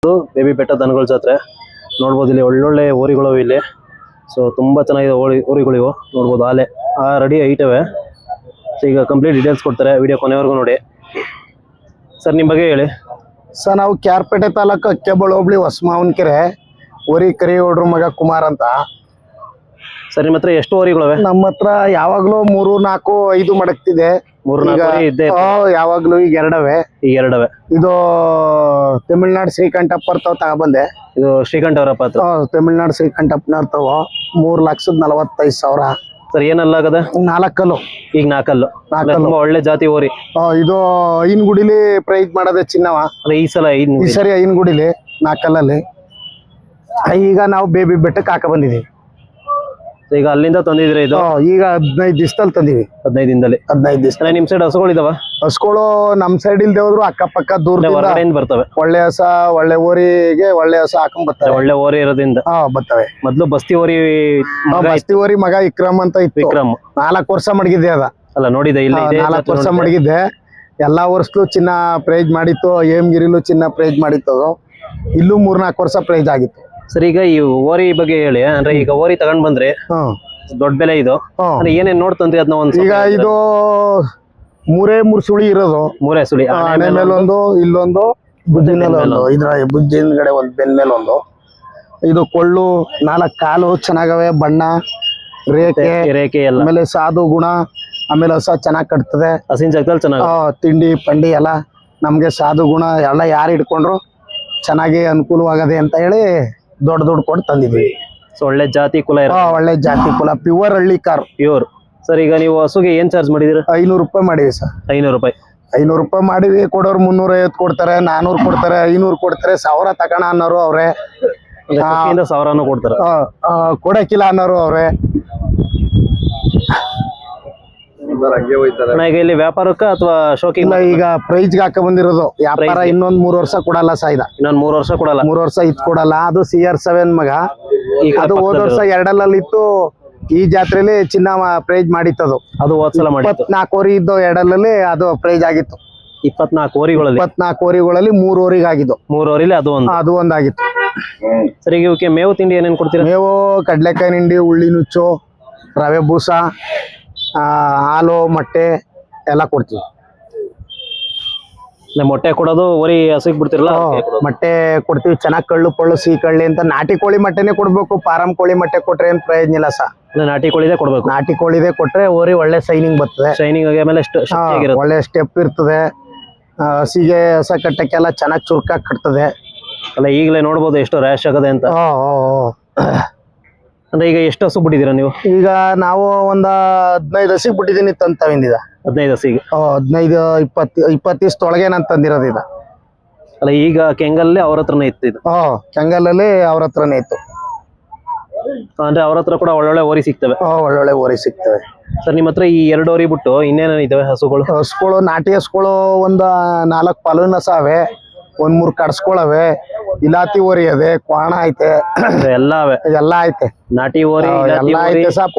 Baby ಬೆಟ್ಟ ದನಗಳ ಜಾತ್ರೆ ನೋಡ್ಬೋದು. ಇಲ್ಲಿ ಒಳ್ಳೊಳ್ಳೆ ಓರಿಗಳು ಇಲ್ಲಿ. ಸೊ ತುಂಬಾ ಚೆನ್ನಾಗಿದೆ ಓರಿಗಳು ಇವು. ನೋಡ್ಬೋದು ಆಲೆ ರೆಡಿ ಐಟವೆ. ಸೊ ಈಗ ಕಂಪ್ಲೀಟ್ ಡೀಟೇಲ್ಸ್ ಕೊಡ್ತಾರೆ, ವಿಡಿಯೋ ಕೊನೆವರೆಗೂ ನೋಡಿ. ಸರ್ ನಿಮ್ಮ ಬಗ್ಗೆ ಹೇಳಿ. ಸರ್ ನಾವು ಕ್ಯಾರ್ಪೇಟೆ ತಾಲೂಕು ಅಕ್ಕೆಬಾಳು ಹೋಬಳಿ ಹೊಸಮಾವನಕೆರೆ, ಓರಿ ಕರಿಯೋಡ್ರ ಮಗ ಕುಮಾರ್ ಅಂತ. ಸರ್ ನಿಮ್ಮ ಹತ್ರ ಎಷ್ಟು ಓರಿಗಳವೆ? ನಮ್ಮ ಹತ್ರ ಯಾವಾಗ್ಲೂ 3, 4, 5 ಮಡಗ್ತಿದೆ. 3, 4 ಇದ್ದೇ ಯಾವಾಗ್ಲೂ ಈಗ ಎರಡವೆ. ಇದು ತಮಿಳ್ನಾಡು ಶ್ರೀಕಂಠಪ್ಪರ್ ತಗೊಬಂದೆ. ಇದು ಶ್ರೀಕಂಠ ಅವರ ಪಾತ್ರ. ತಮಿಳ್ನಾಡು ಶ್ರೀಕಂಠಪ್ಪನವ್ರ ತವ 3,45,000. ಸರ್ ಏನಲ್ಲಾಗದ? 4 ಕಲ್ಲು. ಈಗ 4 ಕಲ್ಲು. ತುಂಬಾ ಒಳ್ಳೆ ಜಾತಿ ಓರಿ. ಇದು ಐನಗುಡಿಲಿ ಪ್ರೈಸ್ ಮಾಡೋದೆ ಚಿನ್ನವ. ಈ ಸರಿ ಐನಗುಡಿಲಿ 4 ಕಲ್ಲಲ್ಲಿ. ಈಗ ನಾವು ಬೇಬಿ ಬೆಟ್ಟಕ್ಕೆ ಹಾಕ ಬಂದಿದೀವಿ. ಈಗ ಅಲ್ಲಿಂದ ತಂದಿದ್ರೆ ಇದು? ಈಗ 15 ದಿವಸದಲ್ಲಿ ತಂದಿವಿ. 15 ದಿನದಲ್ಲಿ. 15 ದಿವಸ. ನಿಮ್ ಸೈಡ್ ಹಸುಗಳಿದಾವ? ಹಸುಗಳು ನಮ್ ಸೈಡ್ ಇಲ್ದೆ ಹೋದ್ರು ಅಕ್ಕಪಕ್ಕ ದೂರದಿಂದ ಬರ್ತವೆ. ಒಳ್ಳೆ ಹಸ, ಒಳ್ಳೆ ಓರಿಗೆ ಒಳ್ಳೆ ಹಸ ಹಾಕೊಂಡ್ ಬರ್ತಾರೆ. ಒಳ್ಳೆ ಓರಿ ಇರೋದ್ರಿಂದ ಬರ್ತವೆ. ಮೊದ್ಲು ಬಸ್ತಿ ಓರಿ ಮಗ ವಿಕ್ರಮ್ ಅಂತ ಇತ್ತು. ವಿಕ್ರಮ್ 4 ವರ್ಷ ಮಡಗಿದ್ದೆ ಅದ. ಅಲ್ಲ ನೋಡಿದೆ ಇಲ್ಲಿ 4 ವರ್ಷ ಮಡಗಿದ್ದೆ. ಎಲ್ಲಾ ವರ್ಷಲು ಚಿನ್ನ ಪ್ರೈಜ್ ಮಾಡಿತ್ತು. ಹೇಮಗಿರಿಲು ಚಿನ್ನ ಪ್ರೈಜ್ ಮಾಡಿತ್ತು. ಅದು ಇಲ್ಲೂ 3-4 ವರ್ಷ ಪ್ರೈಜ್ ಆಗಿತ್ತು. ಸರ್ ಈಗ ಈ ಓರಿ ಬಗ್ಗೆ ಹೇಳಿ. ಅಂದ್ರೆ ಈಗ ಓರಿ ತಗೊಂಡ್ ಬಂದ್ರೆ ದೊಡ್ಡ ಬೆಲೆ ಇದು. ಅಂದ್ರೆ ಏನೇನ್ ನೋಡ್ತಂದ್ರಿ ಅದನ್ನ ಒಂದ್? ಈಗ ಇದು 3 ಸುಳಿ ಇರೋದು. 3 ಸುಳಿ. ಹಣೆ ಮೇಲೊಂದು, ಇಲ್ಲೊಂದು, ಬುಜ್ಜಿನ ಮೇಲೆ ಒಂದು, ಇದ್ರ ಬುಜ್ಜಿನ ಒಂದು, ಬೆನ್ ಮೇಲೆ ಒಂದು. ಇದು ಕೊಳ್ಳು 4 ಕಾಲು ಚೆನ್ನಾಗವೆ. ಬಣ್ಣ, ರೇಖೆ ಎಲ್ಲ. ಆಮೇಲೆ ಸಾಧು ಗುಣ. ಆಮೇಲೆ ಹೊಸ ಚೆನ್ನಾಗ್ ಕಟ್ತದೆ. ಹಸಿನ ಜಾಗದಲ್ಲಿ ಚೆನ್ನಾಗಿ ತಿಂಡಿ ಪಂಡಿ ಎಲ್ಲ ನಮ್ಗೆ ಸಾಧು ಗುಣ ಎಲ್ಲ ಯಾರು ಇಟ್ಕೊಂಡ್ರು ಚೆನ್ನಾಗಿ ಅನುಕೂಲವಾಗದೆ ಅಂತ ಹೇಳಿ ದೊಡ್ಡ ಕೊಟ್ಟು ತಂದಿದ್ವಿ. ಸೊ ಒಳ್ಳೆ ಜಾತಿ ಕುಲ. ಒಳ್ಳೆ ಜಾತಿ ಕುಲ, ಪ್ಯೂರ್ ಹಳ್ಳಿ ಕಾರ್. ಪ್ಯೂರ್. ಸರ್ ಈಗ ನೀವು ಹಸುಗೆ ಏನ್ ಚಾರ್ಜ್ ಮಾಡಿದಿರ? 500 ರೂಪಾಯಿ ಮಾಡಿವಿ ಸರ್. 500 ರೂಪಾಯಿ. 500 ರೂಪಾಯಿ ಮಾಡಿವಿ. ಕೊಡೋರು 350 ಕೊಡ್ತಾರೆ, 400 ಕೊಡ್ತಾರೆ, 500 ಕೊಡ್ತಾರೆ, 1000 ತಗೋಣ ಅನ್ನೋರು ಅವ್ರೆ. 1000 ಕೊಡ್ತಾರೆ. ಕೊಡಕಿಲ್ಲ ಅನ್ನೋರು ಅವ್ರೆ. ಈಗ ಇಲ್ಲಿ ವ್ಯಾಪಾರಕ್ಕ ಅಥವಾ ಶೋಕಿ? ಈಗ ಪ್ರೈಜ್ ಹಾಕ ಬಂದಿರೋದು. ವ್ಯಾಪಾರ ಇನ್ನೊಂದ್ 3 ವರ್ಷ ಕೊಡಲ್ಲ ಸಾಯ್ದ. ಇನ್ನೊಂದ್ 3 ವರ್ಷ ಕೊಡಲ್ಲ. 3 ವರ್ಷ ಇದ್ ಕೊಡಲ್ಲ. ಅದು CR7 ಮಗ. ಅದು ಹೋದ ವರ್ಷ 2 ಇತ್ತು. ಈ ಜಾತ್ರೆಲಿ ಚಿನ್ನ ಪ್ರೈಜ್ ಮಾಡಿತ್ತದು. ಅದು ಹೋದ್ಸಲ 24 ಓರಿ ಇದ್ದು 2 ಅದು ಪ್ರೈಜ್ ಆಗಿತ್ತು. 24 ಓರಿಗಳಲ್ಲಿ 24 ಓರಿಗಳಲ್ಲಿ 3 ಓರಿಗೆ ಆಗಿದ್ದು. 3 ಓರಿಲಿ ಅದು ಒಂದಾಗಿತ್ತು. ಸರಿ ಈಗ ಇವಕ್ಕೆ ಮೇವು ತಿಂಡಿ ಏನೇನ್ ಕೊಡ್ತೀರಾ? ಮೇವು ಕಡ್ಲೆಕಾಯಿ ಹಿಂಡಿ, ಉಳ್ಳಿ ನುಚ್ಚು, ರವೆ ಬೂಸ, ಹಾಲು, ಮೊಟ್ಟೆ ಎಲ್ಲ ಕೊಡ್ತೀವಿ. ಮೊಟ್ಟೆ ಕೊಡೋದು ಓರಿ ಹಸಿಗೆ ಬಿಡ್ತಿರಲ್ಲ? ಮೊಟ್ಟೆ ಕೊಡ್ತೀವಿ. ಚೆನ್ನಾಗ್ ಕಳ್ಳು ಪಳ್ಳು ಸಿಹಿ ಕಳ್ಳಿ ಅಂತ. ನಾಟಿ ಕೋಳಿ ಮೊಟ್ಟೆನೆ ಕೊಡ್ಬೇಕು. ಫಾರಂ ಕೋಳಿ ಮೊಟ್ಟೆ ಕೊಟ್ರೆ ಏನ್ ಪ್ರಯೋಜನ ಇಲ್ಲ ಸರ್. ನಾಟಿ ಕೋಳಿದೇ ಕೊಡ್ಬೇಕು. ನಾಟಿ ಕೋಳಿದೇ ಕೊಟ್ರೆ ಓರಿ ಒಳ್ಳೆ ಶೈನಿಂಗ್ ಬರ್ತದೆ. ಶೈನಿಂಗ್ ಆಮೇಲೆ ಒಳ್ಳೆ ಸ್ಟೆಪ್ ಇರ್ತದೆ. ಹಸಿಗೆ ಹೊಸ ಕಟ್ಟಕ್ಕೆಲ್ಲ ಚೆನ್ನಾಗ್ ಚುರುಕಾಗಿ ಕಟ್ತದೆ. ಅಲ್ಲ ಈಗಲೇ ನೋಡ್ಬೋದು ಎಷ್ಟು ರ್ಯಾಶ್ ಆಗದೆ ಅಂತ. ಅಂದ್ರೆ ಈಗ ಎಷ್ಟು ಹಸು ಬಿಟ್ಟಿದ್ದೀರಾ ನೀವು? ಈಗ ನಾವು ಒಂದ 15 ಹಸಿಗೆ ಬಿಟ್ಟಿದ್ದೀನಿ ತಂತವಿಂದ. 15 ಹಸಿಗೆ? 15-20 ದಿವಸದೊಳಗೆ ನಾನು ತಂದಿರೋದು ಇದು. ಅಲ್ಲ ಈಗ ಕೆಂಗಲ್ಲೇ ಅವ್ರ ಹತ್ರನೇ ಇತ್ತು ಇದು? ಕೆಂಗಲ್ಲಲ್ಲಿ ಅವ್ರ ಹತ್ರನೇ ಇತ್ತು. ಅಂದ್ರೆ ಅವ್ರ ಹತ್ರ ಕೂಡ ಒಳ್ಳೊಳ್ಳೆ ಓರಿ ಸಿಗ್ತವೆ? ಒಳ್ಳೊಳ್ಳೆ ಓರಿ ಸಿಗ್ತವೆ. ಸರ್ ನಿಮ್ಮ ಹತ್ರ ಈ 2 ಓರಿ ಬಿಟ್ಟು ಇನ್ನೇನಿದಾವೆ ಹಸುಗಳು? ಹಸುಗಳು ನಾಟಿ ಹಸುಗಳು ಒಂದ 4 ಪಾಲುನ ಹಸಾವೆ. 1-3 ಕಡ್ಸ್ಕೊಳವೆ. ಇಲಾತಿ ಓರಿ ಅದೇ, ಕ್ವಾಣ ಐತೆ, ಎಲ್ಲ ಐತೆ. ನಾಟಿ ಓರಿ ಎಲ್ಲ ಐತೆ ಸರ್.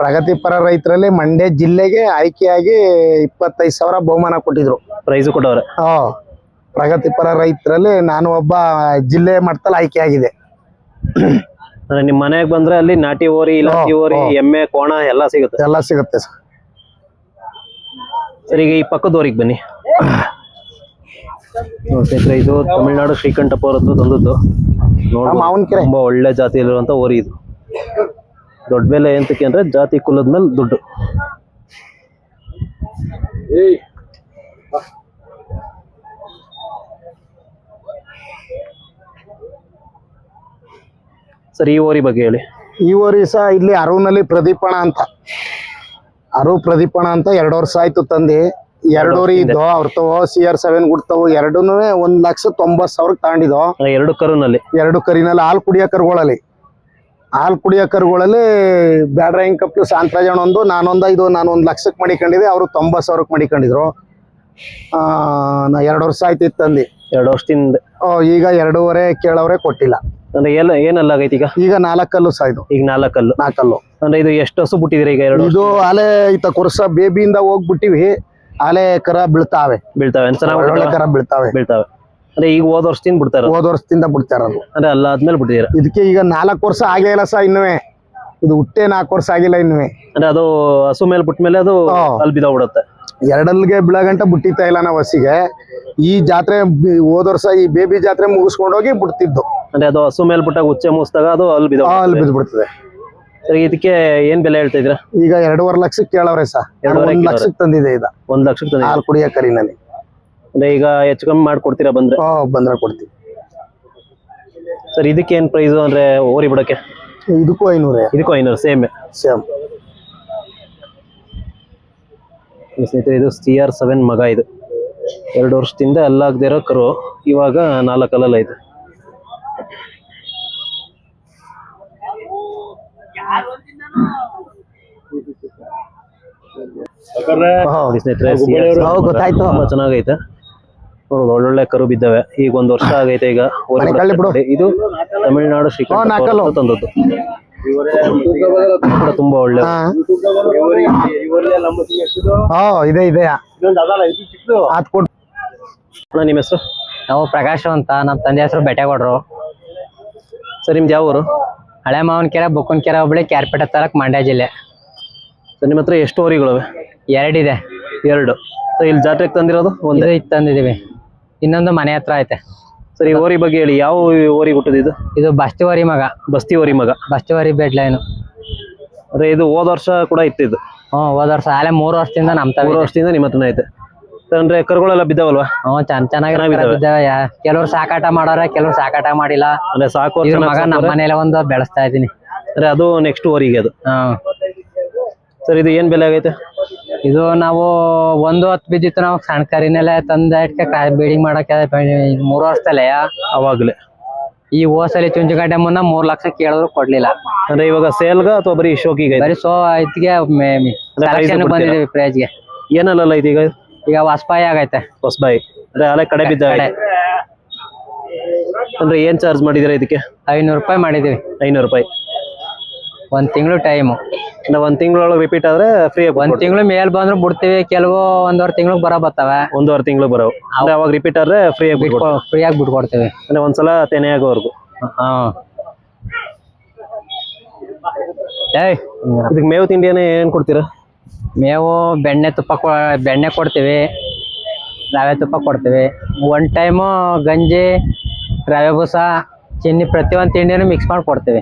ಪ್ರಗತಿಪರ ರೈತರಲ್ಲಿ ಮಂಡ್ಯ ಜಿಲ್ಲೆಗೆ ಆಯ್ಕೆಯಾಗಿ 25,000 ಬಹುಮಾನ ಕೊಟ್ಟಿದ್ರು. ಪ್ರೈಸ್ ಕೊಟ್ಟವ್ರೆ? ಪ್ರಗತಿಪರ ರೈತರಲ್ಲಿ ನಾನು ಒಬ್ಬ ಜಿಲ್ಲೆ ಮಟ್ಟದಲ್ಲಿ ಆಯ್ಕೆ ಆಗಿದೆ. ನಿಮ್ ಮನೆಗೆ ಬಂದ್ರೆ ಅಲ್ಲಿ ನಾಟಿ ಓರಿ, ಇಲಾತಿ ಓರಿ, ಎಮ್ಮೆ, ಕೋಣ ಎಲ್ಲ ಸಿಗುತ್ತೆ? ಎಲ್ಲ ಸಿಗುತ್ತೆ ಸರ್. ಸರ್ ಈಗ ಈ ಪಕ್ಕದ ಓರಿಗೆ ಬನ್ನಿ. ಇದು ತಮಿಳ್ನಾಡು ಶ್ರೀಕಂಠಪ್ಪ ಅವರದ್ದು ತಂದದ್ದು. ಮಾವನಕೆರೆ ತುಂಬಾ ಒಳ್ಳೆ ಜಾತಿ ಇರುವಂತ ಓರಿ ಇದು. ದೊಡ್ಡ ಬೆಲೆ ಎಂತಕ್ಕೆ ಅಂದ್ರೆ ಜಾತಿ ಕುಲದ ಮೇಲೆ ದುಡ್ಡು. ಸರ್ ಈ ಓರಿ ಬಗ್ಗೆ ಹೇಳಿ. ಈ ಓರಿ ಸಹ ಇಲ್ಲಿ ಅರುನಲ್ಲಿ ಪ್ರದೀಪಣ ಅಂತ. ಪ್ರದೀಪಣ ಅಂತ 2 ವರ್ಷ ಆಯ್ತು ತಂದಿ. 2 ಓರಿ ಇದ್ದು. ಅವ್ರ ತಗೋ CR7 ಗುಡ್ತಾವು. 1,90,000 ತಗೊಂಡಿದ್ದು. 2 ಕರುನಲ್ಲಿ? 2 ಕರಿನಲ್ಲಿ. ಹಾಲು ಕುಡಿಯೋ ಕರುಗಳಲ್ಲಿ ಬ್ಯಾಡ್ರ ಹಿಂಗ್ ಕಪ್ಲು ಸಾಂತ್ರಾಜಣ ಒಂದು, ನಾನೊಂದು 1 ಲಕ್ಷಕ್ಕೆ ಮಡಿಕೊಂಡಿದ್ದೆ. ಅವರು 90,000ಕ್ಕೆ ಮಡಿಕೊಂಡಿದ್ರು. 2 ವರ್ಷ ಆಯ್ತು ತಂದಿ. 2 ವರ್ಷದಿಂದ. ಈಗ 2.5 ಕೇಳವ್ರೆ, ಕೊಟ್ಟಿಲ್ಲ. ಅಂದ್ರೆ ಏನಲ್ಲ ಆಗೈತಿ ಈಗ? ಈಗ 4 ಕಲ್ಲು ಸಾಯ್ದು. ಈಗ 4 ಕಲ್ಲು. ಅಂದ್ರೆ ಇದು ಎಷ್ಟು ಹಸು ಬಿಟ್ಟಿದ್ರಿ ಈಗ? ಇದು ಆಲೆ ಇತ್ತ ಕೊರ್ಸ ಬೇಬಿಯಿಂದ ಹೋಗ್ಬಿಟ್ಟಿವಿ. ಆಲೆ ಕರ ಬೀಳ್ತಾವೆ. ಒಳ್ಳೆ ಕರ ಬೀಳ್ತಾವೆ. ಅಂದ್ರೆ ಈಗ ಹೋದ ವರ್ಷದಿಂದ ಬಿಡ್ತಾ ಇರೋದು? ಹೋದ ವರ್ಷದಿಂದ ಬಿಡ್ತಾ ಇರೋದು. ಅಂದ್ರೆ ಅಲ್ಲ ಆದ್ಮೇಲೆ ಬಿಟ್ಟಿದ್ದೀರಾ? ಇದಕ್ಕೆ ಈಗ 4 ವರ್ಷ ಆಗೇ ಇಲ್ಲ ಸಹ ಇನ್ನುವೆ. ಇದು ಹುಟ್ಟೆ 4 ವರ್ಷ ಆಗಿಲ್ಲ ಇನ್ನುವೆ. ಅಂದ್ರೆ ಅದು ಹಸು ಮೇಲೆ ಬಿಟ್ಟ ಮೇಲೆ ಅದು ಅಲ್ಲಿ ಬಿದ್ದೋಗ್ಬಿಡುತ್ತೆ. ಎರಡಲ್ಗೆ ಬೆಳಗಂಟ ಬಿಟ್ಟಿತ್ತ ಇಲ್ಲ ನಾವು ಹಸಿಗೆ. ಈ ಜಾತ್ರೆ ಹೋದ ವರ್ಷ ಈ ಬೇಬಿ ಜಾತ್ರೆ ಮುಗಿಸ್ಕೊಂಡೋಗಿ ಬಿಡ್ತಿದ್ದು. ಅಂದ್ರೆ ಅದು ಹಸು ಮೇಲೆ ಬಿಟ್ಟಾಗ ಉಚ್ಚೆ ಮುಗಿಸಿದಾಗ ಅದು ಅಲ್ಲಿ ಅಲ್ಲಿ ಬಿದ್ಬಿಡ್ತದೆ. ಸರಿ, ಇದಕ್ಕೆ ಏನ್ ಬೆಲೆ ಹೇಳ್ತಾ ಇದ್ರ? ಈಗ 2.5 ಲಕ್ಷಕ್ಕೆ ಕೇಳವ್ರೆ ಸರ್. 1 ಲಕ್ಷಕ್ಕೆ ತಂದಿದೆ. ಇದ 1 ಲಕ್ಷಕ್ಕೆ ತಂದಿದೆ. ಹಾಲು ಕುಡಿಯೋ ಕರಿನಲ್ಲಿ. ಅಂದ್ರೆ ಈಗ ಹೆಚ್ಚು ಕಮ್ಮಿ ಮಾಡ್ಕೊಡ್ತೀರಾ ಬಂದ್ರೆ? ಬಂದ್ರೆ ಕೊಡ್ತೀವಿ ಸರ್. ಇದಕ್ಕೆ ಏನ್ ಪ್ರೈಸ್ ಅಂದ್ರೆ ಓರಿ ಬಿಡಕ್ಕೆ? ಇದಕ್ಕೂ 500. ಇದಕ್ಕೂ 500 ಸೇಮ್. ಸ್ನೇಹಿತರೆ, ಇದು CR7 ಮಗ. ಇದು 2 ವರ್ಷದಿಂದ ಅಲ್ಲಾಗದಿರೋ ಕರು, ಇವಾಗ 4 ಅಲ್ಲಲ್ಲ ಇದು. ಸ್ನೇಹಿತರೆ, ಗೊತ್ತಾಯ್ತು. ತುಂಬಾ ಚೆನ್ನಾಗೈತೆ. ಒಳ್ಳೊಳ್ಳೆ ಕರು ಬಿದ್ದಾವೆ. ಈಗ 1 ವರ್ಷ ಆಗೈತೆ. ಈಗ ಇದು ತಮಿಳ್ನಾಡು ಶ್ರೀಕಂಠ ತಂದದ್ದು. ತುಂಬಾ ಒಳ್ಳೆ. ನಿಮ್ಮ ಹೆಸರು? ನಾವು ಪ್ರಕಾಶ್ ಅಂತ. ನಮ್ಮ ತಂದೆ ಹೆಸರು ಬೆಟ್ಟೆಗೌಡರು. ಸರ್, ನಿಮ್ದು ಯಾವ ಊರು? ಹಳೆ ಮಾವನಕೆರೆ, ಬುಕ್ಕನಕೆರೆ ಹೋಬಳಿ, ಕ್ಯಾರ್ಪೇಟೆ ತಾಲೂಕು, ಮಂಡ್ಯ ಜಿಲ್ಲೆ. ಸರ್, ನಿಮ್ಮ ಹತ್ರ ಎಷ್ಟು ಓರಿಗಳಿವೆ? 2 ಇದೆ. 2. ಸರ್, ಇಲ್ಲಿ ಜಾತ್ರೆಗೆ ತಂದಿರೋದು ಒಂದು ತಂದಿದೀವಿ. ಇನ್ನೊಂದು ಮನೆ ಹತ್ರ ಐತೆ. ಸರ್, ಈ ಓರಿ ಬಗ್ಗೆ ಹೇಳಿ. ಯಾವ ಓರಿ ಹುಟ್ಟದ ಇದು ಬಸ್ತಿ ಓರಿ ಮಗ. ಬಸ್ತಿ ಓರಿ ಮಗ. ಬಸ್ತಿ ಓರಿ ಬೆಡ್ಲೈನು. ಅಂದ್ರೆ ಇದು ಹೋದ ವರ್ಷ ಕೂಡ ಇತ್ತಿದ್ದು? ಹೋದ ವರ್ಷ. ಅಲ್ಲೇ 3 ವರ್ಷದಿಂದ ನಮ್ಮ 3 ವರ್ಷದಿಂದ ನಿಮ್ಮ ಹತ್ರನೇ ಐತೆ. ಅಂದ್ರೆ ಕರುಗಳೆಲ್ಲ ಬಿದ್ದಾವಲ್ವಾ? ಚೆನ್ನಾಗಿದ್ದಾವೆ. ಕೆಲವ್ರು ಸಾಕಾಟ ಮಾಡೋರೆ, ಕೆಲವ್ರು ಸಾಕಾಟ ಮಾಡಿಲ್ಲ. ಅಂದ್ರೆ ಸಾಕು ಮಗ ನಮ್ಮ ಮನೇಲೆ ಒಂದು ಬೆಳೆಸ್ತಾ ಇದೀನಿ. ಅಂದ್ರೆ ಅದು ನೆಕ್ಸ್ಟ್ ಓರಿಗೆ ಅದು. ಸರ್, ಇದು ಏನ್ ಬೆಲೆ ಆಗೈತೆ? ಇದು ನಾವು 1.10 ಬಿದ್ದಿತ್ತು. ನಾವು ಸಣ್ಣ ಕರಿನೆಲ್ಲ ತಂದ ಇಟ್ಕೆ ಬೀಡಿಂಗ್ ಮಾಡಕ್ಕೆ 3 ವರ್ಷದಲ್ಲೇ ಅವಾಗ್ಲೇ. ಈ ಹೋಸಲಿ ಚುಂಚುಗಡ್ಡೆ ಮುನ್ನ 3 ಲಕ್ಷ ಕೇಳಿದ್ರು ಕೊಡ್ಲಿಲ್ಲ. ಅಂದ್ರೆ ಇವಾಗ ಸೇಲ್ಗ ಅಥವಾ ಬರೀ ಶೋಕಿಗೆ? ಬರೀ ಐತಿಗೆ ಬಂದಿದೀವಿ ಪ್ರೈಜ್ಗೆ. ಏನಲ್ಲ ಐತಿ ಈಗ ಹೊಸಬಾಯಿ ಆಗೈತೆ. ಹೊಸಬಾಯಿ ಅಂದ್ರೆ ಅಲೆ ಕಡೆ ಬಿದ್ದ. ಅಂದ್ರೆ ಏನ್ ಚಾರ್ಜ್ ಮಾಡಿದಿರ ಇದಕ್ಕೆ? 500 ರೂಪಾಯಿ ಮಾಡಿದೀವಿ. 500 ರೂಪಾಯಿ. 1 ತಿಂಗಳು ಟೈಮು. 1 ತಿಂಗಳೊಳಗೆ ರಿಪೀಟ್ ಆದ್ರೆ ಫ್ರೀ. 1 ತಿಂಗಳು ಮೇಲ್ ಬಂದ್ರು ಬಿಡ್ತೀವಿ. ಕೆಲವು 1.5 ತಿಂಗಳು ಬರೋ ಬರ್ತವೆ. 1.5 ತಿಂಗಳು ಬರೋ. ಅವಾಗ ರಿಪೀಟ್ ಆದ್ರೆ ಫ್ರೀ ಆಗಿ ಬಿಟ್ಕೊಡ್ತೀವಿ. ಅಂದ್ರೆ ಒಂದ್ಸಲ ತೆನೆ ಆಗೋವರೆಗೂ. ಇದಕ್ಕೆ ಮೇವು ತಿಂಡಿಯನ್ನ ಏನ್ ಕೊಡ್ತೀರಾ? ಮೇವು ಬೆಣ್ಣೆ ಕೊಡ್ತೀವಿ, ರವೆ ತುಪ್ಪ ಕೊಡ್ತೀವಿ. 1 ಟೈಮು ಗಂಜಿ, ರವೆ ಬೂಸ, ಚಿನ್ನಿ, ಪ್ರತಿಯೊಂದು ತಿಂಡಿನೂ ಮಿಕ್ಸ್ ಮಾಡಿ ಕೊಡ್ತೀವಿ.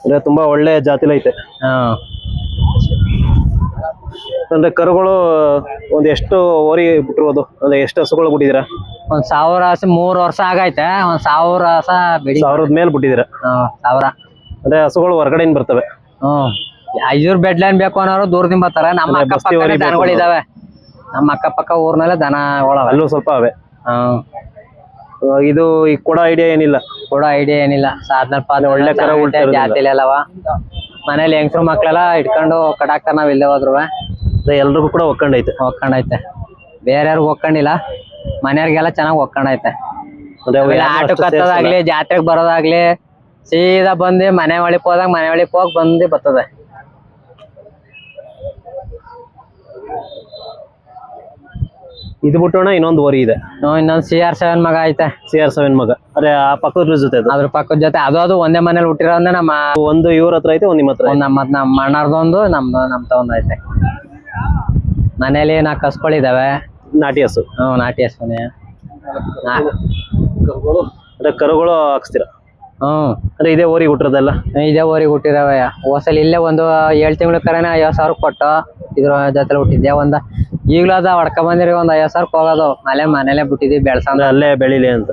ಅಂದ್ರೆ ತುಂಬಾ ಒಳ್ಳೆ ಜಾತಿಲ ಐತೆ. ಅಂದ್ರೆ ಕರುಗಳು ಒಂದ್ ಎಷ್ಟು ಓರಿ ಬಿಟ್ಟಿರೋದು? ಅಂದ್ರೆ ಎಷ್ಟು ಹಸುಗಳು ಬಿಟ್ಟಿದ್ದೀರಾ? 1000 ಹಸು 3 ವರ್ಷ ಆಗೈತೆ. 1000 ಹಸ 1000 ಮೇಲೆ ಬಿಟ್ಟಿದ್ದೀರಾ? 1000. ಅಂದ್ರೆ ಹಸುಗಳು ಹೊರಗಡೆಯಿಂದ ಬರ್ತವೆ? ಐಜೂರ್ ಬೆಡ್ ಲೈನ್ ಬೇಕು ಅನ್ನೋರು ದೂರದಿಂದ ಬರ್ತಾರೆ. ನಮ್ಮ ಅಕ್ಕಪಕ್ಕ ದನಗಳಿದಾವೆ. ನಮ್ಮ ಅಕ್ಕಪಕ್ಕ ಊರ್ನಲ್ಲೇ ದನಗಳು ಅಲ್ಲೂ ಸ್ವಲ್ಪ ಅವೆ. ಇದು ಈ ಕೊಡ ಐಡಿಯಾ ಏನಿಲ್ಲ? ಸಾಧನ ಒಳ್ಳೆ ಕರ ಜಾತಿಲಿ ಅಲ್ಲವ. ಮನೇಲಿ ಹೆಂಗಸ್ರು ಮಕ್ಳೆಲ್ಲ ಇಟ್ಕೊಂಡು ಕಡಾಕ್ತಾರ. ನಾವ್ ಇಲ್ಲೇ ಹೋದ್ರು ಎಲ್ರಿಗೂ ಕೂಡ ಒಕ್ಕಂಡೈತೆ. ಬೇರೆ ಯಾರಿಗೂ ಒಕ್ಕಂಡಿಲ್ಲ. ಮನೆಯವ್ರಿಗೆಲ್ಲ ಚೆನ್ನಾಗಿ ಒಕ್ಕಂಡೈತೆ. ಆಟಕ್ಕೆ ಹತ್ತದಾಗ್ಲಿ, ಜಾತ್ರೆಗೆ ಬರೋದಾಗ್ಲಿ, ಸೀದಾ ಬಂದು ಮನೆ ಒಳಕ್ ಹೋಗಿ ಬಂದು ಬರ್ತದೆ. ಇದು ಬಿಟ್ಟೋಣ ಇನ್ನೊಂದು ಓರಿ ಇದೆ. ಇನ್ನೊಂದು CR7 ಮಗ ಐತೆ. CR7 ಮಗ. ಅದೇ ಆ ಪಕ್ಕದ ಜೊತೆ? ಅದ್ರ ಪಕ್ಕದ ಜೊತೆ. ಅದು ಒಂದೇ ಮನೇಲಿ ಹುಟ್ಟಿರೋದ್ರೆ ನಮ್ಮ ಒಂದು ಇವ್ರ ಹತ್ರ ಐತೆ, ಒಂದ್ ನಿಮ್ಮ ಹತ್ರ? ನಮ್ಮ ಅಣ್ಣರ್ದೊಂದು, ನಮ್ದು ಒಂದು ಐತೆ. ಮನೇಲಿ 4 ಹಸುಗಳಿದಾವೆ. ನಾಟಿ ಹಸು? ನಾಟಿ ಹಸುನೆ. ಅಂದ್ರೆ ಕರುಗಳು ಹಾಕ್ಸ್ತೀರಾ? ಅಂದ್ರೆ ಇದೇ ಓರಿಗೆ ಹುಟ್ಟಿರೋದಲ್ಲ? ಇದೇ ಓರಿಗೆ ಹುಟ್ಟಿರವೆ. ಹೋಸಲಿ ಇಲ್ಲೇ ಒಂದು 7 ತಿಂಗಳ ಕರೆನ 50,000 ಕೊಟ್ಟು ಇದ್ರ ಜೊತೆ ಹುಟ್ಟಿದ್ದೆ. ಈಗ್ಲೂ ಅದ ಹೊಡ್ಕ ಬಂದಿರಿ. 50,000 ಹೋಗೋದು. ಮನೇಲೆ ಬಿಟ್ಟಿದ್ವಿ ಬೆಳ್ಸಂದ್ರೆ. ಅಲ್ಲೇ ಬೆಳಿಲಿ ಅಂತ.